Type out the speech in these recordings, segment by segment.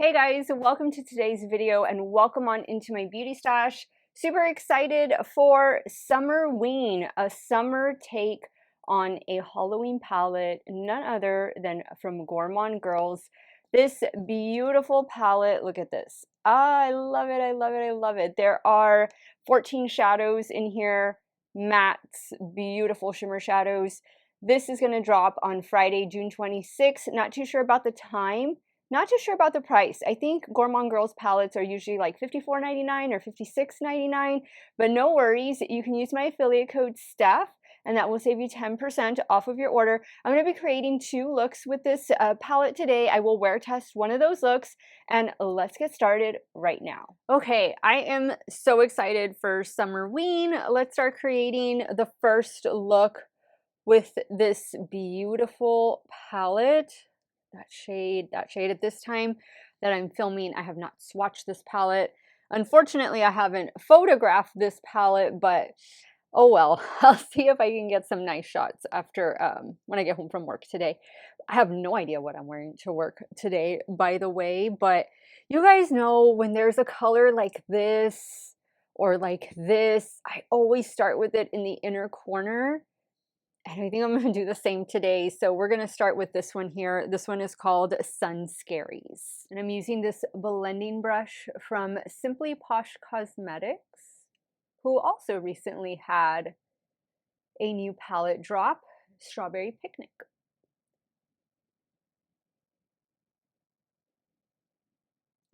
Hey guys, welcome to today's video and welcome on into my beauty stash. Super excited for Summerween, a summer take on a Halloween palette, none other than from Gourmande Girls. This beautiful palette, look at this. I love it, I love it, I love it. There are 14 shadows in here, mattes, beautiful shimmer shadows. This is going to drop on Friday, June 26th. Not too sure about the time. Not too sure about the price. I think Gourmande Girls palettes are usually like $54.99 or $56.99, but no worries. You can use my affiliate code Steff, and that will save you 10% off of your order. I'm going to be creating 2 looks with this palette today. I will wear test one of those looks, and let's get started right now. Okay, I am so excited for Summerween. Let's start creating the first look with this beautiful palette. That shade at this time that I'm filming, I have not swatched this palette. Unfortunately, I haven't photographed this palette, but oh well. I'll see if I can get some nice shots after when I get home from work today. I have no idea what I'm wearing to work today, by the way, but you guys know when there's a color like this or like this, I always start with it in the inner corner. And I think I'm going to do the same today. So we're going to start with this one here. This one is called Sun Scaries. And I'm using this blending brush from Simply Posh Cosmetics, who also recently had a new palette drop, Strawberry Picnic.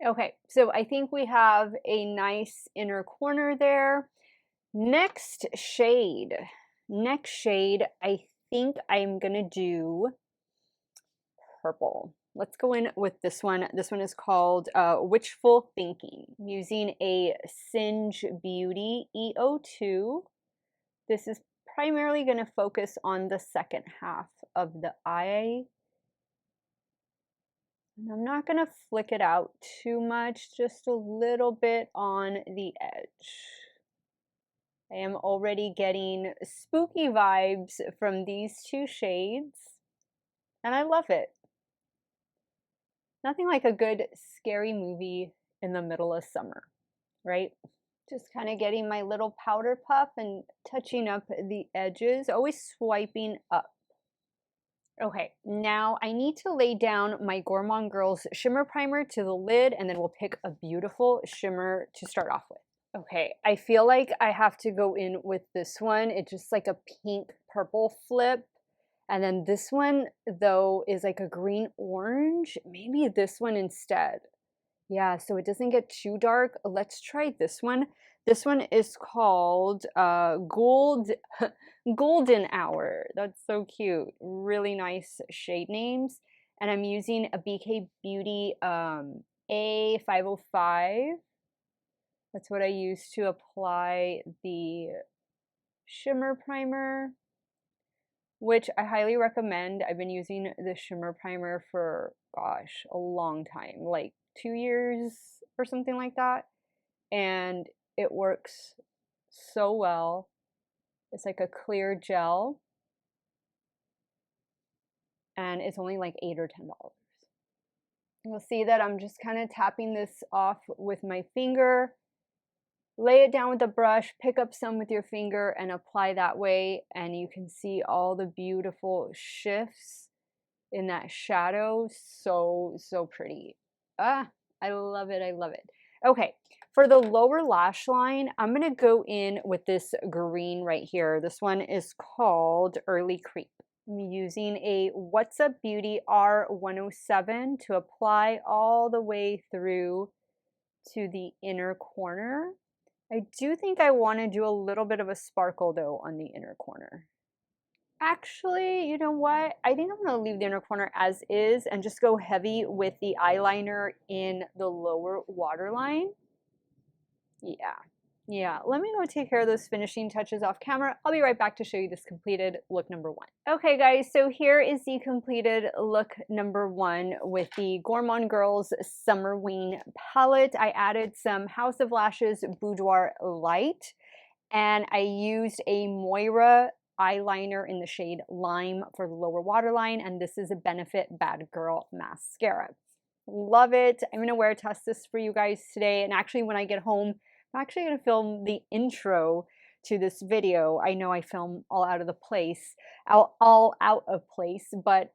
Okay, so I think we have a nice inner corner there. Next shade, I think I'm gonna do purple. Let's go in with this one. This one is called Wishful Thinking. I'm using a Singe Beauty EO2. This is primarily going to focus on the second half of the eye. And I'm not going to flick it out too much, just a little bit on the edge. I am already getting spooky vibes from these 2 shades, and I love it. Nothing like a good scary movie in the middle of summer, right? Just kind of getting my little powder puff and touching up the edges, always swiping up. Okay, now I need to lay down my Gourmande Girls shimmer primer to the lid, and then we'll pick a beautiful shimmer to start off with. Okay, I feel like I have to go in with this one. It's just like a pink purple flip. And then this one, though, is like a green orange. Maybe this one instead. Yeah, so it doesn't get too dark. Let's try this one. This one is called Golden Hour. That's so cute. Really nice shade names. And I'm using a BK Beauty A505. That's what I use to apply the shimmer primer, which I highly recommend. I've been using the shimmer primer for, gosh, a long time, like 2 years or something like that. And it works so well. It's like a clear gel. And it's only like $8 or $10. You'll see that I'm just kind of tapping this off with my finger. Lay it down with a brush, pick up some with your finger and apply that way, and you can see all the beautiful shifts in that shadow. So pretty. I love it, I love it. Okay, for the lower lash line, I'm gonna go in with this green right here. This one is called Early Creep. I'm using a What's Up Beauty R107 to apply all the way through to the inner corner. I do think I want to do a little bit of a sparkle though on the inner corner. Actually, you know what? I think I'm going to leave the inner corner as is and just go heavy with the eyeliner in the lower waterline. Yeah, let me go take care of those finishing touches off camera. I'll be right back to show you this completed look number 1. Okay guys, so here is the completed look number 1 with the Gourmande Girls Summerween palette. I added some House of Lashes Boudoir Light, and I used a Moira eyeliner in the shade Lime for the lower waterline, and this is a Benefit Bad Girl mascara. Love it. I'm going to wear test this for you guys today. And actually, when I get home, I'm actually going to film the intro to this video. I know I film all out of the place, all out of place, but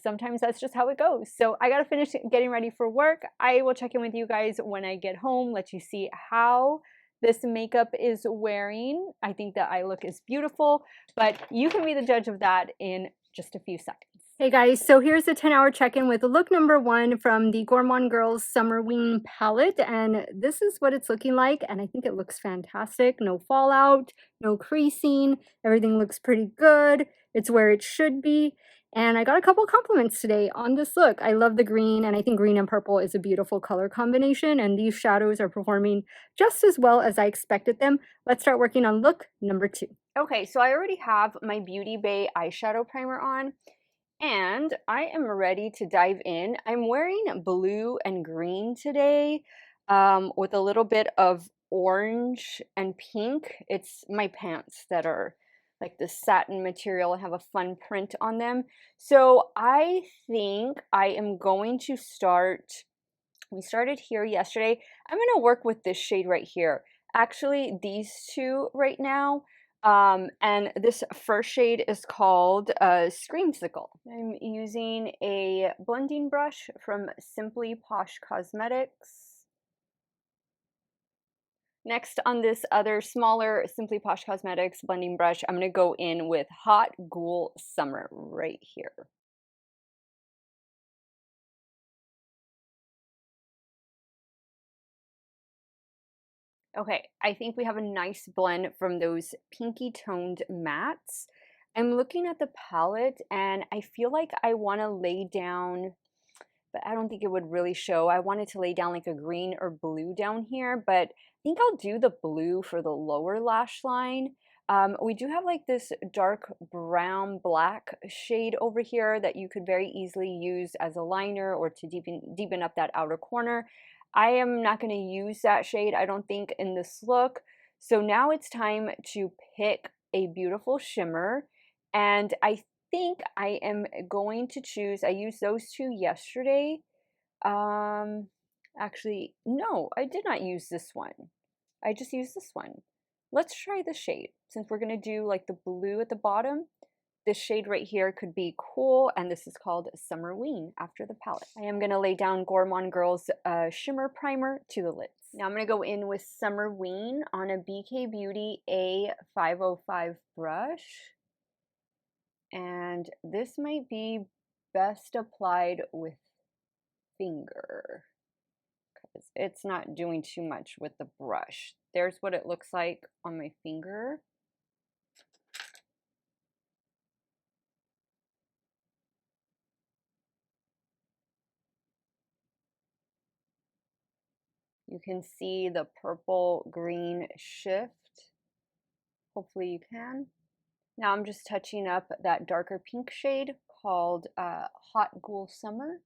sometimes that's just how it goes. So I got to finish getting ready for work. I will check in with you guys when I get home, let you see how this makeup is wearing. I think that eye look is beautiful, but you can be the judge of that in just a few seconds. Hey guys, so here's the 10-hour check-in with look number 1 from the Gourmande Girls Summerween palette, and this is what it's looking like, and I think it looks fantastic. No fallout, no creasing, everything looks pretty good. It's where it should be, and I got a couple compliments today on this look. I love the green, and I think green and purple is a beautiful color combination, and these shadows are performing just as well as I expected them. Let's start working on look number 2. Okay, so I already have my Beauty Bay eyeshadow primer on. And I am ready to dive in. I'm wearing blue and green today with a little bit of orange and pink. It's my pants that are like the satin material and have a fun print on them. So I think I am going to start, we started here yesterday. I'm going to work with this shade right here. Actually, these two right now. And this first shade is called Screamsicle. I'm using a blending brush from Simply Posh Cosmetics. Next, on this other smaller Simply Posh Cosmetics blending brush, I'm going to go in with Hot Ghoul Summer right here. Okay, I think we have a nice blend from those pinky toned mattes. I'm looking at the palette and I feel like I want to lay down, but I don't think it would really show. I wanted to lay down like a green or blue down here, but I think I'll do the blue for the lower lash line. We do have like this dark brown black shade over here that you could very easily use as a liner or to deepen up that outer corner. I am not going to use that shade, I don't think, in this look. So now it's time to pick a beautiful shimmer. And I think I am going to choose, I used those two yesterday. Actually, no, I did not use this one. I just used this one. Let's try the shade. Since we're going to do like the blue at the bottom, this shade right here could be cool, and this is called Summerween after the palette. I am going to lay down Gourmande Girls Shimmer Primer to the lids. Now I'm going to go in with Summerween on a BK Beauty A505 brush. And this might be best applied with finger because it's not doing too much with the brush. There's what it looks like on my finger. You can see the purple green shift. Hopefully you can. Now I'm just touching up that darker pink shade called Hot Ghoul Summer.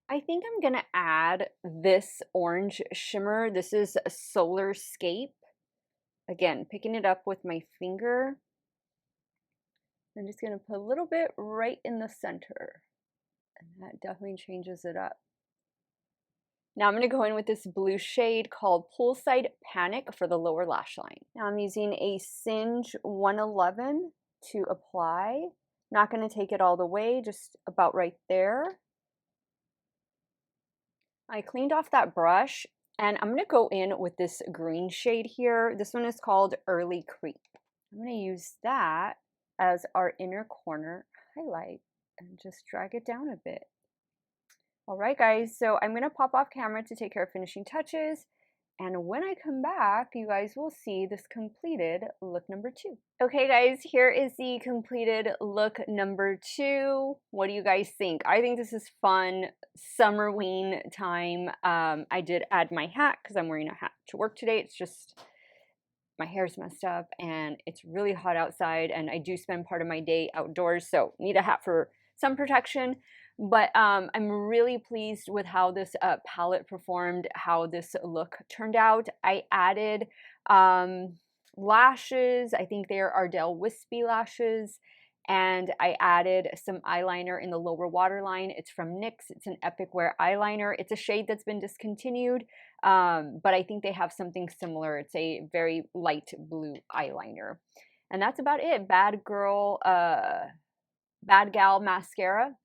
I think I'm gonna add this orange shimmer. This is a Solarscape. Again, picking it up with my finger. I'm just gonna put a little bit right in the center. And that definitely changes it up. Now I'm going to go in with this blue shade called Poolside Panic for the lower lash line. Now I'm using a Singe 111 to apply. Not going to take it all the way, just about right there. I cleaned off that brush and I'm going to go in with this green shade here. This one is called Early Creep. I'm going to use that as our inner corner highlight and just drag it down a bit. All right, guys, so I'm going to pop off camera to take care of finishing touches. And when I come back, you guys will see this completed look number 2. Okay, guys, here is the completed look number 2. What do you guys think? I think this is fun. Summerween time. I did add my hat because I'm wearing a hat to work today. It's just my hair's messed up and it's really hot outside and I do spend part of my day outdoors, so need a hat for sun protection. But I'm really pleased with how this palette performed, how this look turned out. I added lashes. I think they are Ardell Wispy lashes. and I added some eyeliner in the lower waterline. It's from NYX. It's an Epic Wear eyeliner. It's a shade that's been discontinued, but I think they have something similar. It's a very light blue eyeliner. And that's about it. Bad Gal mascara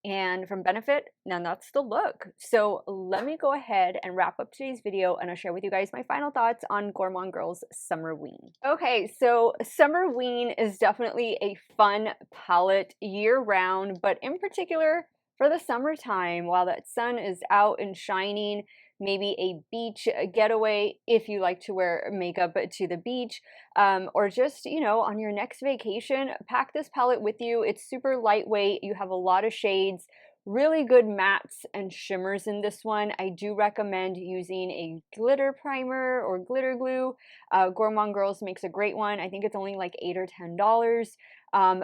and from Benefit, and that's the look. So let me go ahead and wrap up today's video, and I'll share with you guys my final thoughts on Gourmande Girls Summerween. Okay, so Summerween is definitely a fun palette year round, but in particular for the summertime, while that sun is out and shining, maybe a beach getaway if you like to wear makeup to the beach, or just, on your next vacation, pack this palette with you. It's super lightweight. You have a lot of shades, really good mattes and shimmers in this one. I do recommend using a glitter primer or glitter glue. Gourmande Girls makes a great one. I think it's only like $8 or $10.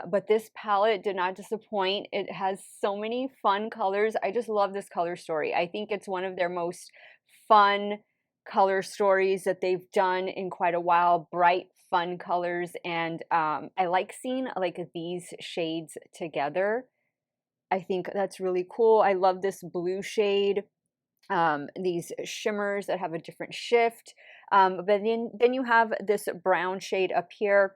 But this palette did not disappoint. It has so many fun colors. I just love this color story. I think it's one of their most fun color stories that they've done in quite a while. Bright, fun colors, and I like seeing like these shades together. I think that's really cool. I love this blue shade, these shimmers that have a different shift. But then you have this brown shade up here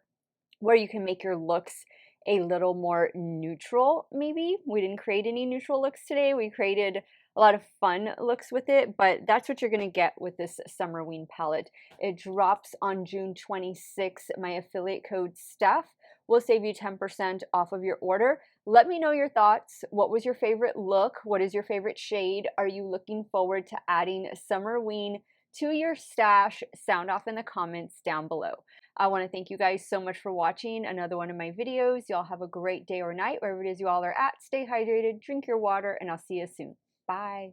where you can make your looks a little more neutral, maybe. We didn't create any neutral looks today. We created a lot of fun looks with it, but that's what you're going to get with this Summerween palette. It drops on June 26th. My affiliate code Steff will save you 10% off of your order. Let me know your thoughts. What was your favorite look? What is your favorite shade? Are you looking forward to adding Summerween to your stash? Sound off in the comments down below. I want to thank you guys so much for watching another one of my videos. Y'all have a great day or night, wherever it is you all are at. Stay hydrated, drink your water, and I'll see you soon. Bye.